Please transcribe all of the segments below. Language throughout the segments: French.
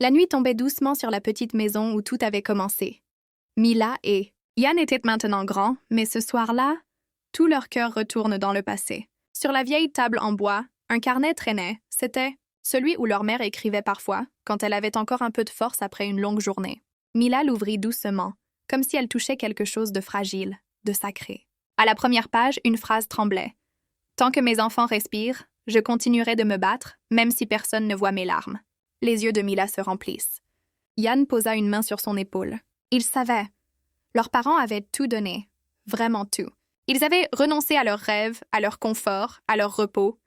La nuit tombait doucement sur la petite maison où tout avait commencé. Mila et Yann étaient maintenant grands, mais ce soir-là, tout leur cœur retourne dans le passé. Sur la vieille table en bois, un carnet traînait. C'était celui où leur mère écrivait parfois, quand elle avait encore un peu de force après une longue journée. Mila l'ouvrit doucement, comme si elle touchait quelque chose de fragile, de sacré. À la première page, une phrase tremblait. « Tant que mes enfants respirent, je continuerai de me battre, même si personne ne voit mes larmes. » Les yeux de Mila se remplissent. Yann posa une main sur son épaule. Ils savaient. Leurs parents avaient tout donné, vraiment tout. Ils avaient renoncé à leurs rêves, à leur confort, à leur repos.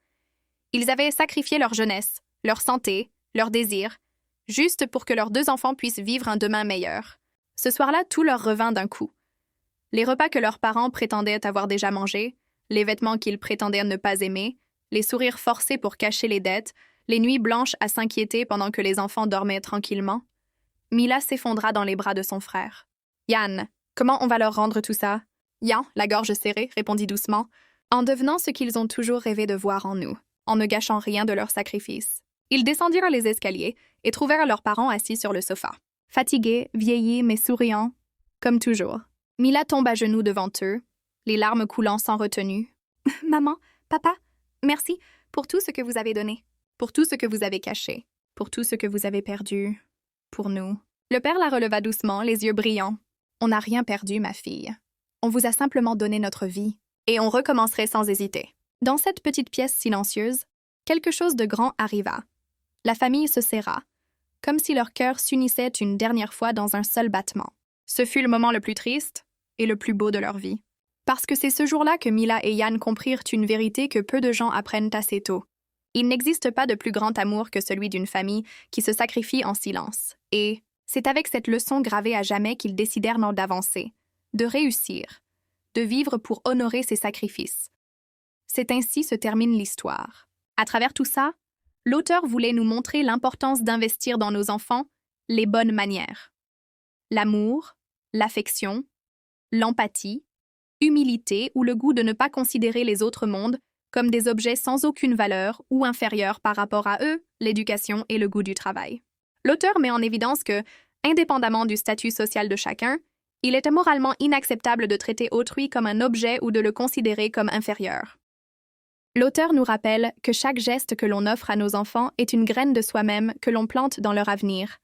Ils avaient sacrifié leur jeunesse, leur santé, leurs désirs, juste pour que leurs 2 enfants puissent vivre un demain meilleur. Ce soir-là, tout leur revint d'un coup. Les repas que leurs parents prétendaient avoir déjà mangés, les vêtements qu'ils prétendaient ne pas aimer, les sourires forcés pour cacher les dettes, les nuits blanches à s'inquiéter pendant que les enfants dormaient tranquillement. Mila s'effondra dans les bras de son frère. « Yann, comment on va leur rendre tout ça ?» Yann, la gorge serrée, répondit doucement, en devenant ce qu'ils ont toujours rêvé de voir en nous, en ne gâchant rien de leur sacrifice. Ils descendirent les escaliers et trouvèrent leurs parents assis sur le sofa. Fatigués, vieillis, mais souriants, comme toujours. Mila tombe à genoux devant eux, les larmes coulant sans retenue. « Maman, papa, merci pour tout ce que vous avez donné, pour tout ce que vous avez caché, pour tout ce que vous avez perdu, pour nous. » Le père la releva doucement, les yeux brillants. « On n'a rien perdu, ma fille. On vous a simplement donné notre vie, et on recommencerait sans hésiter. » Dans cette petite pièce silencieuse, quelque chose de grand arriva. La famille se serra, comme si leurs cœurs s'unissaient une dernière fois dans un seul battement. Ce fut le moment le plus triste et le plus beau de leur vie. Parce que c'est ce jour-là que Mila et Yann comprirent une vérité que peu de gens apprennent assez tôt. Il n'existe pas de plus grand amour que celui d'une famille qui se sacrifie en silence. Et c'est avec cette leçon gravée à jamais qu'ils décidèrent d'avancer, de réussir, de vivre pour honorer ces sacrifices. C'est ainsi se termine l'histoire. À travers tout ça, l'auteur voulait nous montrer l'importance d'investir dans nos enfants les bonnes manières. L'amour, l'affection, l'empathie, humilité ou le goût de ne pas considérer les autres mondes comme des objets sans aucune valeur ou inférieurs par rapport à eux, l'éducation et le goût du travail. L'auteur met en évidence que, indépendamment du statut social de chacun, il était moralement inacceptable de traiter autrui comme un objet ou de le considérer comme inférieur. L'auteur nous rappelle que chaque geste que l'on offre à nos enfants est une graine de soi-même que l'on plante dans leur avenir.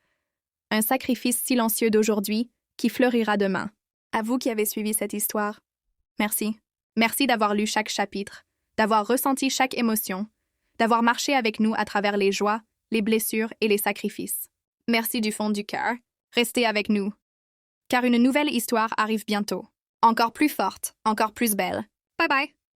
Un sacrifice silencieux d'aujourd'hui qui fleurira demain. À vous qui avez suivi cette histoire, merci. Merci d'avoir lu chaque chapitre, d'avoir ressenti chaque émotion, d'avoir marché avec nous à travers les joies, les blessures et les sacrifices. Merci du fond du cœur. Restez avec nous. Car une nouvelle histoire arrive bientôt. Encore plus forte, encore plus belle. Bye bye!